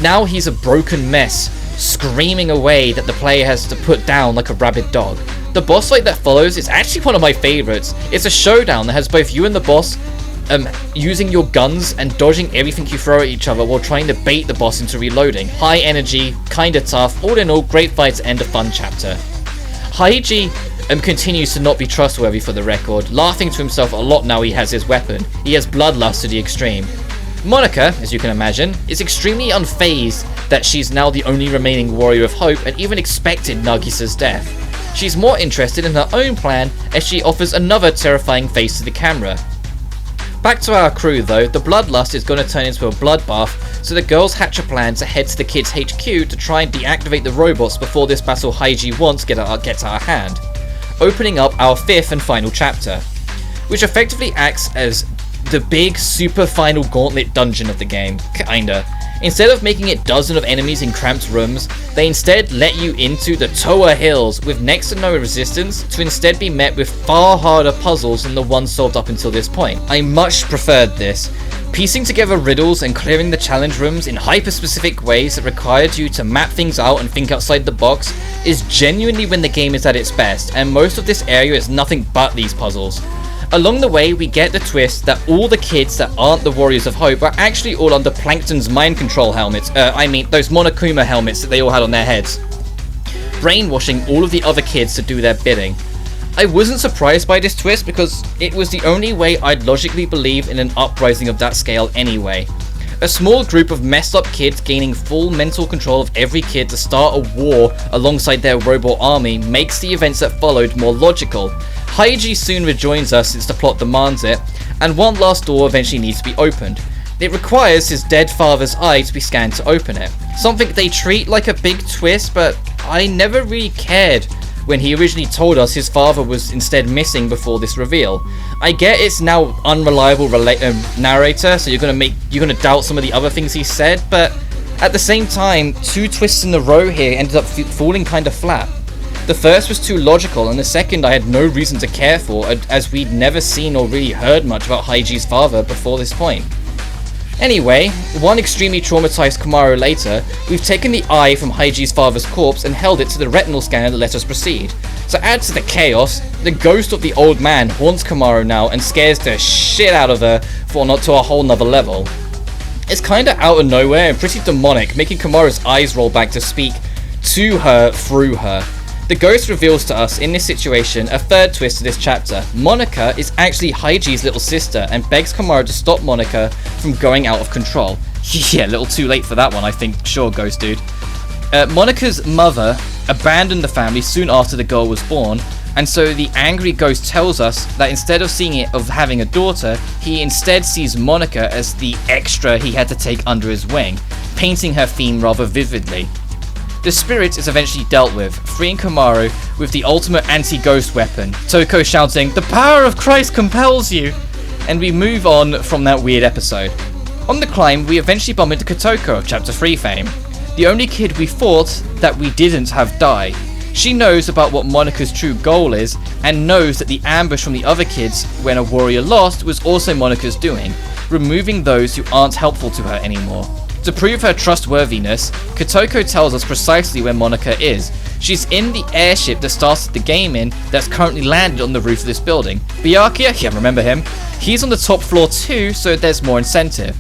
Speaker 1: Now he's a broken mess, screaming away that the player has to put down like a rabid dog. The boss fight that follows is actually one of my favourites. It's a showdown that has both you and the boss using your guns and dodging everything you throw at each other while trying to bait the boss into reloading. High energy, kinda tough, all in all, great fight to end a fun chapter. Haiji continues to not be trustworthy for the record, laughing to himself a lot now he has his weapon. He has bloodlust to the extreme. Monika, as you can imagine, is extremely unfazed that she's now the only remaining warrior of hope and even expected Nagisa's death. She's more interested in her own plan as she offers another terrifying face to the camera. Back to our crew though, the bloodlust is going to turn into a bloodbath, so the girls hatch a plan to head to the kids' HQ to try and deactivate the robots before this battle Haiji wants gets out of hand, opening up our 5th and final chapter, which effectively acts as the big super final gauntlet dungeon of the game, kinda. Instead of making it dozens of enemies in cramped rooms, they instead let you into the Toa Hills with next to no resistance to instead be met with far harder puzzles than the ones solved up until this point. I much preferred this. Piecing together riddles and clearing the challenge rooms in hyper-specific ways that required you to map things out and think outside the box is genuinely when the game is at its best, and most of this area is nothing but these puzzles. Along the way, we get the twist that all the kids that aren't the Warriors of Hope are actually all under Plankton's mind control helmets, those Monokuma helmets that they all had on their heads, brainwashing all of the other kids to do their bidding. I wasn't surprised by this twist because it was the only way I'd logically believe in an uprising of that scale anyway. A small group of messed up kids gaining full mental control of every kid to start a war alongside their robot army makes the events that followed more logical. Haiji soon rejoins us since the plot demands it, and one last door eventually needs to be opened. It requires his dead father's eye to be scanned to open it. Something they treat like a big twist, but I never really cared when he originally told us his father was instead missing before this reveal. I get it's now unreliable narrator, so you're gonna doubt some of the other things he said, but at the same time, 2 twists in a row here ended up falling kinda flat. The first was too logical, and the second I had no reason to care for, as we'd never seen or really heard much about Haiji's father before this point. Anyway, one extremely traumatized Komaru later, we've taken the eye from Haiji's father's corpse and held it to the retinal scanner to let us proceed. To add to the chaos, the ghost of the old man haunts Komaru now and scares the shit out of her for not to a whole nother level. It's kinda out of nowhere and pretty demonic, making Komaru's eyes roll back to speak to her through her. The ghost reveals to us in this situation a third twist to this chapter. Monika is actually Haiji's little sister and begs Komaru to stop Monika from going out of control. Yeah, a little too late for that one, I think. Sure, ghost dude. Monika's mother abandoned the family soon after the girl was born, and so the angry ghost tells us that instead of seeing it of having a daughter, he instead sees Monika as the extra he had to take under his wing, painting her theme rather vividly. The spirit is eventually dealt with, freeing Komaru with the ultimate anti-ghost weapon, Toko shouting, "The power of Christ compels you!" And we move on from that weird episode. On the climb, we eventually bump into Kotoko of Chapter 3 fame, the only kid we thought that we didn't have die. She knows about what Monika's true goal is, and knows that the ambush from the other kids when a warrior lost was also Monika's doing, removing those who aren't helpful to her anymore. To prove her trustworthiness, Kotoko tells us precisely where Monika is. She's in the airship that started the game in that's currently landed on the roof of this building. Byakuya, yeah, remember him? He's on the top floor too, so there's more incentive.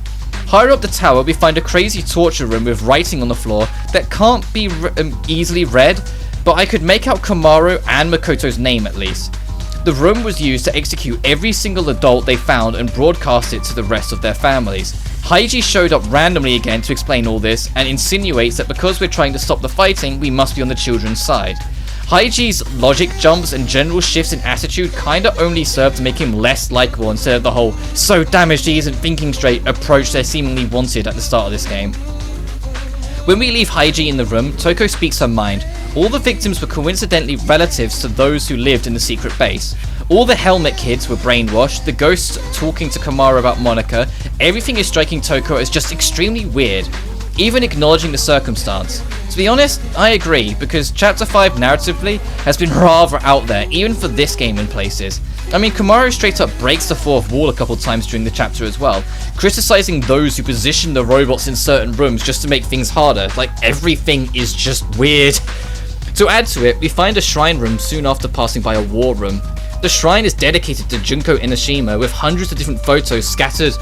Speaker 1: Higher up the tower, we find a crazy torture room with writing on the floor that can't be easily read, but I could make out Komaru and Makoto's name at least. The room was used to execute every single adult they found and broadcast it to the rest of their families. Haiji showed up randomly again to explain all this and insinuates that because we're trying to stop the fighting, we must be on the children's side. Haiji's logic jumps and general shifts in attitude kinda only serve to make him less likable instead of the whole "so damaged he isn't thinking straight" approach they seemingly wanted at the start of this game. When we leave Haiji in the room, Toko speaks her mind. All the victims were coincidentally relatives to those who lived in the secret base. All the helmet kids were brainwashed, the ghosts talking to Komaru about Monika, everything is striking Toko as just extremely weird, even acknowledging the circumstance. To be honest, I agree, because Chapter 5 narratively has been rather out there, even for this game in places. I mean, Komaru straight up breaks the fourth wall a couple times during the chapter as well, criticizing those who position the robots in certain rooms just to make things harder, like everything is just weird. To add to it, we find a shrine room soon after passing by a war room. The shrine is dedicated to Junko Enoshima with hundreds of different photos scattered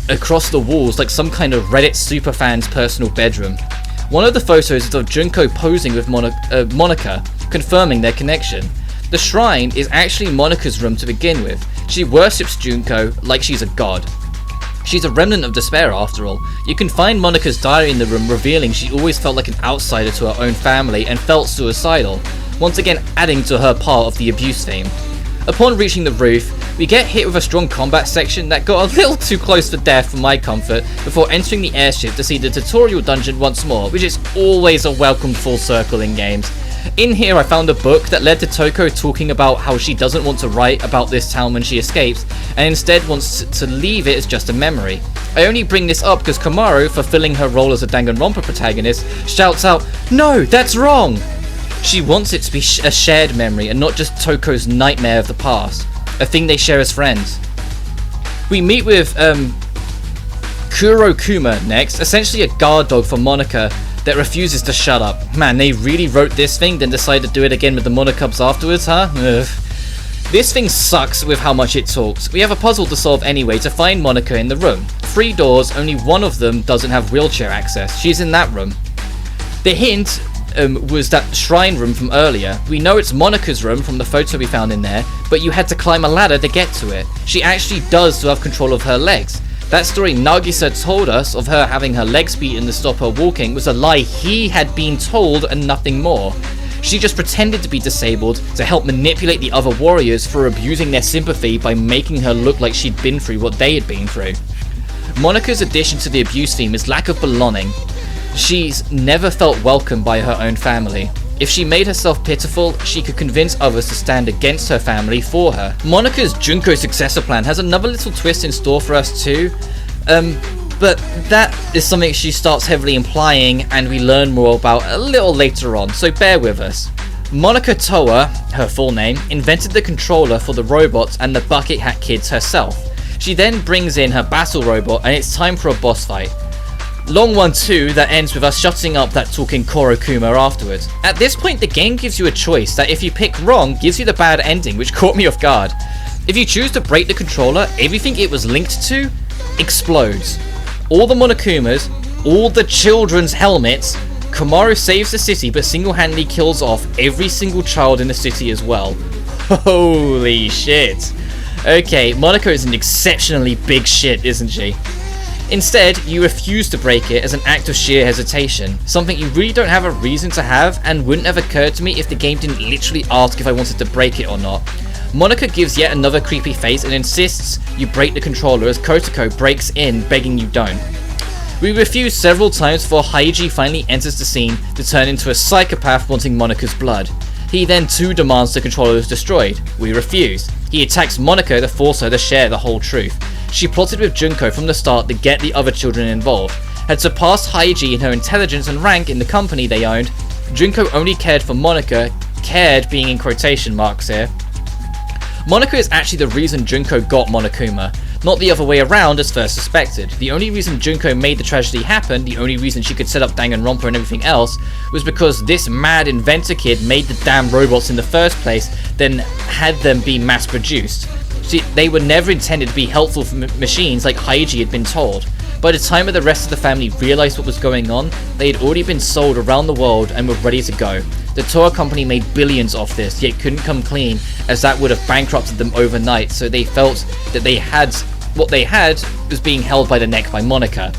Speaker 1: across the walls like some kind of Reddit superfan's personal bedroom. One of the photos is of Junko posing with Monika, confirming their connection. The shrine is actually Monika's room to begin with. She worships Junko like she's a god. She's a remnant of despair after all. You can find Monika's diary in the room revealing she always felt like an outsider to her own family and felt suicidal, once again adding to her part of the abuse theme. Upon reaching the roof, we get hit with a strong combat section that got a little too close for death for my comfort before entering the airship to see the tutorial dungeon once more, which is always a welcome full circle in games. In here I found a book that led to Toko talking about how she doesn't want to write about this town when she escapes, and instead wants to leave it as just a memory. I only bring this up because Komaru, fulfilling her role as a Danganronpa protagonist, shouts out, "No, that's wrong!" She wants it to be a shared memory and not just Toko's nightmare of the past, a thing they share as friends. We meet with Kurokuma next, essentially a guard dog for Monika that refuses to shut up. Man, they really wrote this thing, then decided to do it again with the Monikubs afterwards, huh? Ugh. This thing sucks with how much it talks. We have a puzzle to solve anyway to find Monika in the room. 3 doors, only one of them doesn't have wheelchair access. She's in that room. The hint was that shrine room from earlier. We know it's Monika's room from the photo we found in there, but you had to climb a ladder to get to it. She actually does still have control of her legs. That story Nagisa told us of her having her legs beaten to stop her walking was a lie he had been told and nothing more. She just pretended to be disabled to help manipulate the other warriors for abusing their sympathy by making her look like she'd been through what they had been through. Monika's addition to the abuse theme is lack of belonging. She's never felt welcome by her own family. If she made herself pitiful, she could convince others to stand against her family for her. Monika's Junko successor plan has another little twist in store for us too, but that is something she starts heavily implying and we learn more about a little later on, so bear with us. Monika Toa, her full name, invented the controller for the robots and the bucket hat kids herself. She then brings in her battle robot and it's time for a boss fight. Long one too, that ends with us shutting up that talking Kurokuma afterwards. At this point the game gives you a choice that if you pick wrong gives you the bad ending, which caught me off guard. If you choose to break the controller, everything it was linked to explodes. All the Monikumas, all the children's helmets, Komaru saves the city but single-handedly kills off every single child in the city as well. Holy shit. Okay, Monika is an exceptionally big shit, isn't she? Instead, you refuse to break it as an act of sheer hesitation, something you really don't have a reason to have and wouldn't have occurred to me if the game didn't literally ask if I wanted to break it or not. Monika gives yet another creepy face and insists you break the controller as Kotoko breaks in, begging you don't. We refuse several times before Haiji finally enters the scene to turn into a psychopath wanting Monika's blood. He then too demands the controller is destroyed. We refuse. He attacks Monika to force her to share the whole truth. She plotted with Junko from the start to get the other children involved. Had surpassed Haiji in her intelligence and rank in the company they owned. Junko only cared for Monika, cared being in quotation marks here. Monika is actually the reason Junko got Monokuma. not the other way around as first suspected. The only reason Junko made the tragedy happen, the only reason she could set up Danganronpa and everything else, was because this mad inventor kid made the damn robots in the first place, then had them be mass produced. See, they were never intended to be helpful for machines like Haiji had been told. By the time the rest of the family realized what was going on, they had already been sold around the world and were ready to go. The Toa company made billions off this, yet couldn't come clean, as that would have bankrupted them overnight, so they felt that what they had was being held by the neck by Monika.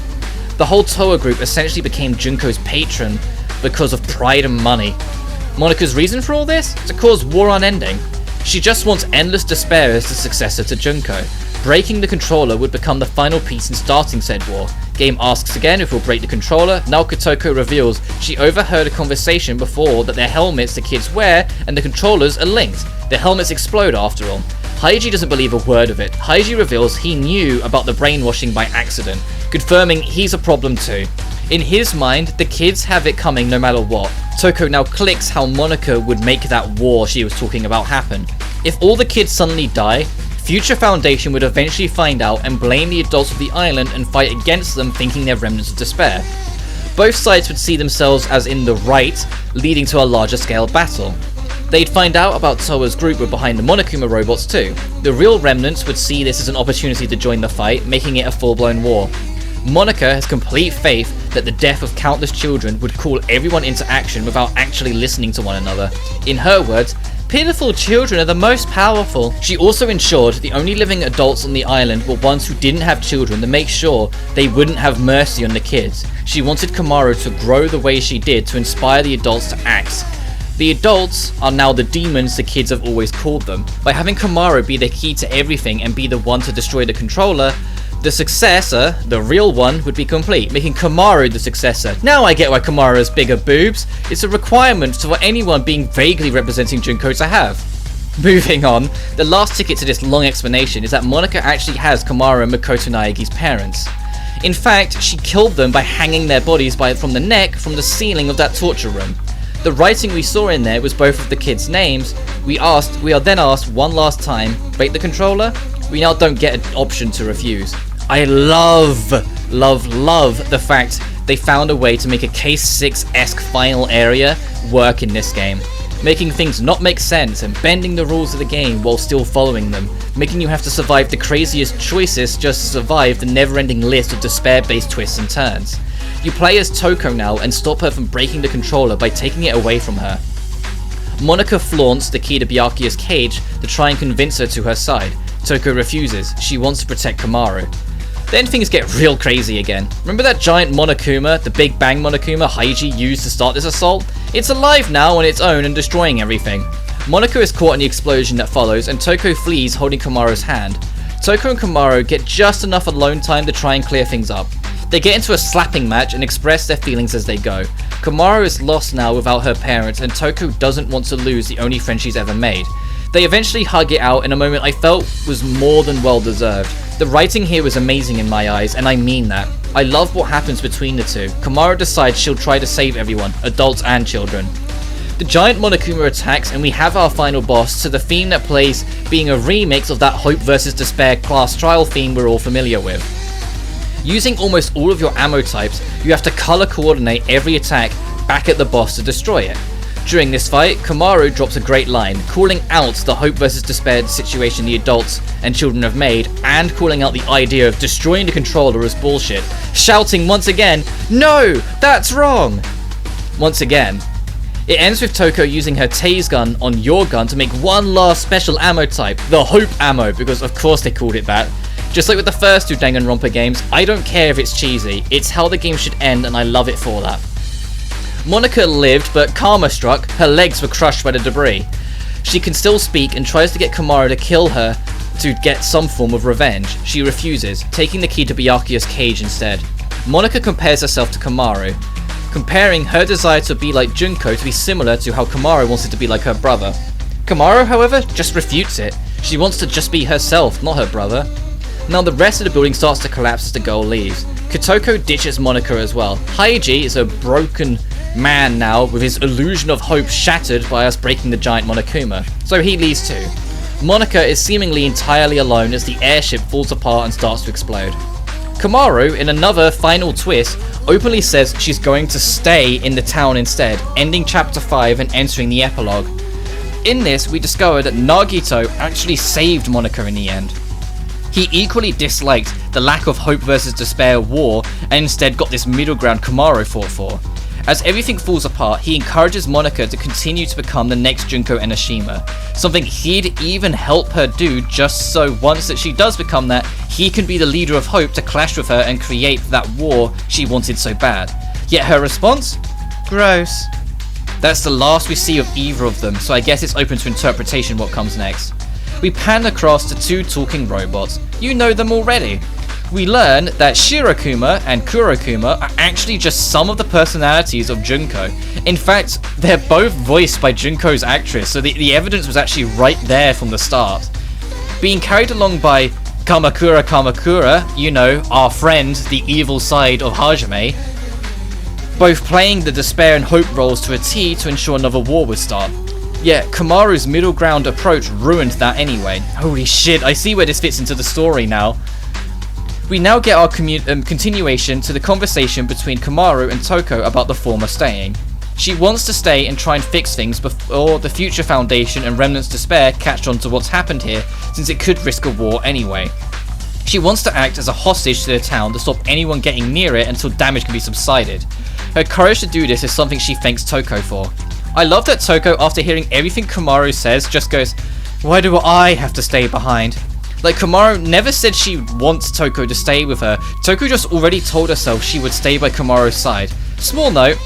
Speaker 1: The whole Toa group essentially became Junko's patron because of pride and money. Monika's reason for all this? To cause war unending. She just wants endless despair as the successor to Junko. Breaking the controller would become the final piece in starting said war. Game asks again if we'll break the controller. Now Kotoko reveals she overheard a conversation before that their helmets the kids wear and the controllers are linked. The helmets explode after all. Haiji doesn't believe a word of it. Haiji reveals he knew about the brainwashing by accident, confirming he's a problem too. In his mind, the kids have it coming no matter what. Toko now clicks how Monika would make that war she was talking about happen. If all the kids suddenly die, Future Foundation would eventually find out and blame the adults of the island and fight against them, thinking they're remnants of despair. Both sides would see themselves as in the right, leading to a larger scale battle. They'd find out about Toa's group were behind the Monokuma robots too. The real remnants would see this as an opportunity to join the fight, making it a full-blown war. Monika has complete faith that the death of countless children would call everyone into action without actually listening to one another. In her words, pitiful children are the most powerful. She also ensured the only living adults on the island were ones who didn't have children to make sure they wouldn't have mercy on the kids. She wanted Komaru to grow the way she did to inspire the adults to act. The adults are now the demons the kids have always called them. By having Komaru be the key to everything and be the one to destroy the controller, the successor, the real one, would be complete, making Komaru the successor. Now I get why Komaru has bigger boobs. It's a requirement for anyone being vaguely representing Junko to have. Moving on, the last ticket to this long explanation is that Monika actually has Komaru and Makoto Naegi's parents. In fact, she killed them by hanging their bodies from the neck from the ceiling of that torture room. The writing we saw in there was both of the kids' names. We are then asked one last time, break the controller? We now don't get an option to refuse. I love the fact they found a way to make a Case 6-esque final area work in this game. Making things not make sense and bending the rules of the game while still following them. Making you have to survive the craziest choices just to survive the never-ending list of despair-based twists and turns. You play as Toko now and stop her from breaking the controller by taking it away from her. Monika flaunts the key to Byakuya's cage to try and convince her to her side. Toko refuses. She wants to protect Komaru. Then things get real crazy again. Remember that giant Monokuma, the Big Bang Monokuma Haiji used to start this assault? It's alive now on its own and destroying everything. Monika is caught in the explosion that follows and Toko flees holding Komaru's hand. Toko and Komaru get just enough alone time to try and clear things up. They get into a slapping match and express their feelings as they go. Komaru is lost now without her parents and Toko doesn't want to lose the only friend she's ever made. They eventually hug it out in a moment I felt was more than well deserved. The writing here was amazing in my eyes, and I mean that. I love what happens between the two. Komaru decides she'll try to save everyone, adults and children. The giant Monokuma attacks and we have our final boss to the theme that plays being a remix of that Hope vs Despair class trial theme we're all familiar with. Using almost all of your ammo types, you have to color coordinate every attack back at the boss to destroy it. During this fight, Komaru drops a great line, calling out the Hope vs Despair situation the adults and children have made, and calling out the idea of destroying the controller as bullshit, shouting once again, "No! That's wrong!" Once again. It ends with Toko using her tase gun on your gun to make one last special ammo type, the Hope ammo, because of course they called it that. Just like with the first two Danganronpa games, I don't care if it's cheesy, it's how the game should end and I love it for that. Monika lived, but karma struck, her legs were crushed by the debris. She can still speak and tries to get Komaru to kill her to get some form of revenge. She refuses, taking the key to Byakuya's cage instead. Monika compares herself to Komaru, comparing her desire to be like Junko to be similar to how Komaru wanted to be like her brother. Komaru, however, just refutes it. She wants to just be herself, not her brother. Now the rest of the building starts to collapse as the girl leaves. Kotoko ditches Monika as well. Haiji is a broken man now with his illusion of hope shattered by us breaking the giant Monokuma, so he leaves too. Monica is seemingly entirely alone as the airship falls apart and starts to explode. Komaru, in another final twist, openly says she's going to stay in the town instead, ending chapter 5 and entering the epilogue. In this, we discover that Nagito actually saved Monica in the end. He equally disliked the lack of hope versus despair war and instead got this middle ground Komaru fought for. As everything falls apart, he encourages Monica to continue to become the next Junko Enoshima, something he'd even help her do just so once that she does become that, he can be the leader of hope to clash with her and create that war she wanted so bad. Yet her response? Gross. That's the last we see of either of them, so I guess it's open to interpretation what comes next. We pan across to two talking robots. You know them already. We learn that Shirokuma and Kurokuma are actually just some of the personalities of Junko. In fact, they're both voiced by Junko's actress, so the evidence was actually right there from the start. Being carried along by Kamakura, you know, our friend, the evil side of Hajime, both playing the despair and hope roles to a T to ensure another war would start. Yeah, Komaru's middle ground approach ruined that anyway. Holy shit, I see where this fits into the story now. We now get our continuation to the conversation between Komaru and Toko about the former staying. She wants to stay and try and fix things before the Future Foundation and Remnant's Despair catch on to what's happened here, since it could risk a war anyway. She wants to act as a hostage to the town to stop anyone getting near it until damage can be subsided. Her courage to do this is something she thanks Toko for. I love that Toko, after hearing everything Komaru says, just goes, "Why do I have to stay behind?" Like, Komaru never said she wants Toko to stay with her. Toko just already told herself she would stay by Komaru's side. Small note,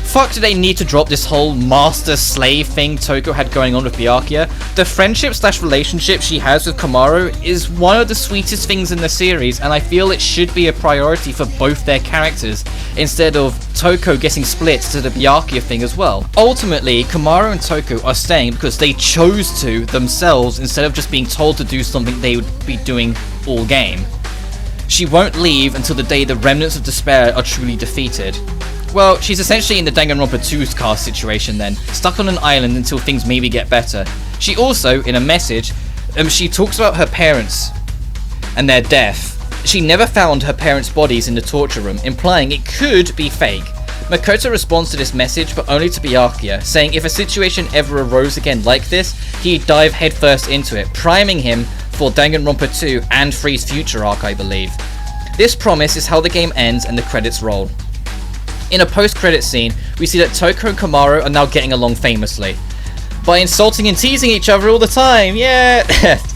Speaker 1: fuck do they need to drop this whole master-slave thing Toko had going on with Byakuya? The friendship/relationship she has with Komaru is one of the sweetest things in the series, and I feel it should be a priority for both their characters, instead of Toko getting split to the Byakuya thing as well. Ultimately, Komaru and Toko are staying because they chose to themselves instead of just being told to do something they would be doing all game. She won't leave until the day the remnants of despair are truly defeated. Well, she's essentially in the Danganronpa 2's cast situation then, stuck on an island until things maybe get better. She also, in a message, she talks about her parents and their death. She never found her parents' bodies in the torture room, implying it could be fake. Makoto responds to this message, but only to Byakuya, saying if a situation ever arose again like this, he'd dive headfirst into it, priming him for Danganronpa 2 and 3's future arc, I believe. This promise is how the game ends and the credits roll. In a post-credit scene, we see that Toko and Komaru are now getting along famously. By insulting and teasing each other all the time, yeah!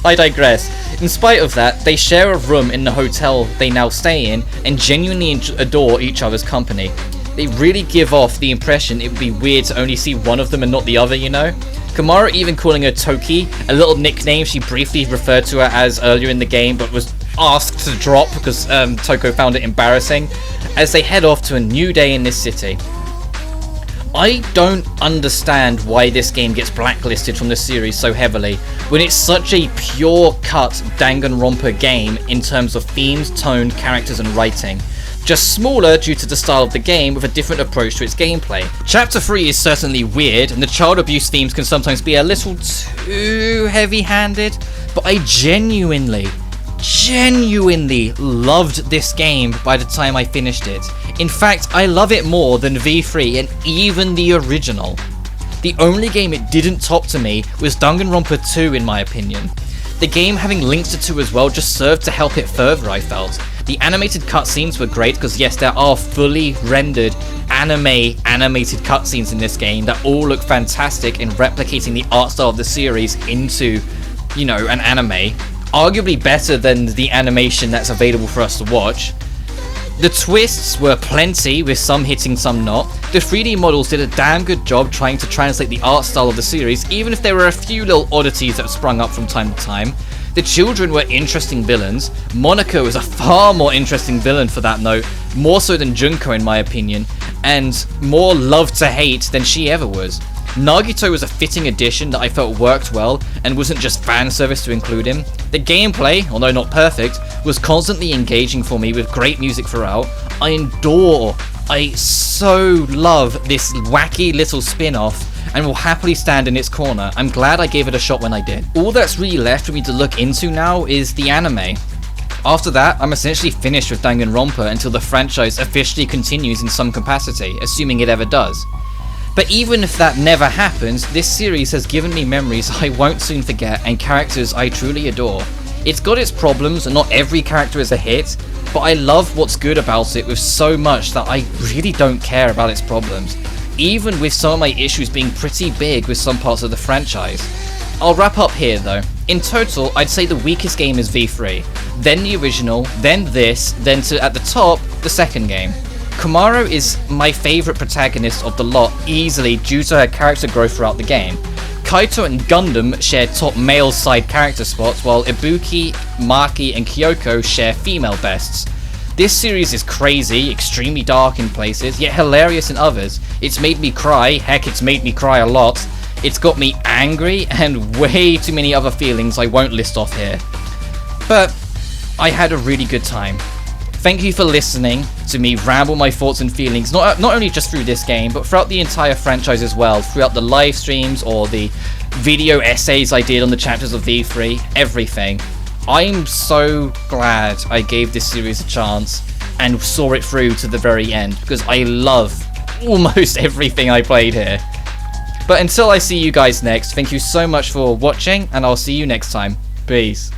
Speaker 1: I digress. In spite of that, they share a room in the hotel they now stay in and genuinely adore each other's company. They really give off the impression it would be weird to only see one of them and not the other, you know? Komaru even calling her Toki, a little nickname she briefly referred to her as earlier in the game but was asked to drop because Toko found it embarrassing, as they head off to a new day in this city. I don't understand why this game gets blacklisted from the series so heavily, when it's such a pure-cut Danganronpa game in terms of themes, tone, characters and writing. Just smaller due to the style of the game with a different approach to its gameplay. Chapter 3 is certainly weird, and the child abuse themes can sometimes be a little too heavy-handed, but I genuinely loved this game by the time I finished it. In fact, I love it more than V3 and even the original. The only game it didn't top to me was Danganronpa 2 in my opinion. The game having linked to 2 as well just served to help it further, I felt. The animated cutscenes were great because yes, there are fully rendered animated cutscenes in this game that all look fantastic in replicating the art style of the series into, you know, an anime. Arguably better than the animation that's available for us to watch. The twists were plenty, with some hitting, some not. The 3D models did a damn good job trying to translate the art style of the series, even if there were a few little oddities that sprung up from time to time. The children were interesting villains. Monica was a far more interesting villain for that note, more so than Junko in my opinion, and more love to hate than she ever was. Nagito was a fitting addition that I felt worked well and wasn't just fan service to include him. The gameplay, although not perfect, was constantly engaging for me with great music throughout. I adore I so love this wacky little spin-off and will happily stand in its corner. I'm glad I gave it a shot when I did. All that's really left for me to look into now is the anime. After that, I'm essentially finished with Danganronpa until the franchise officially continues in some capacity, assuming it ever does. But even if that never happens, this series has given me memories I won't soon forget and characters I truly adore. It's got its problems and not every character is a hit, but I love what's good about it with so much that I really don't care about its problems, even with some of my issues being pretty big with some parts of the franchise. I'll wrap up here though. In total, I'd say the weakest game is V3, then the original, then this, then at the top, the second game. Komaru is my favourite protagonist of the lot easily due to her character growth throughout the game. Kaito and Gundam share top male side character spots, while Ibuki, Maki and Kyoko share female bests. This series is crazy, extremely dark in places, yet hilarious in others. It's made me cry, heck it's made me cry a lot. It's got me angry and way too many other feelings I won't list off here. But I had a really good time. Thank you for listening to me ramble my thoughts and feelings, not only just through this game, but throughout the entire franchise as well, throughout the live streams or the video essays I did on the chapters of V3, everything. I'm so glad I gave this series a chance and saw it through to the very end, because I love almost everything I played here. But until I see you guys next, thank you so much for watching, and I'll see you next time. Peace.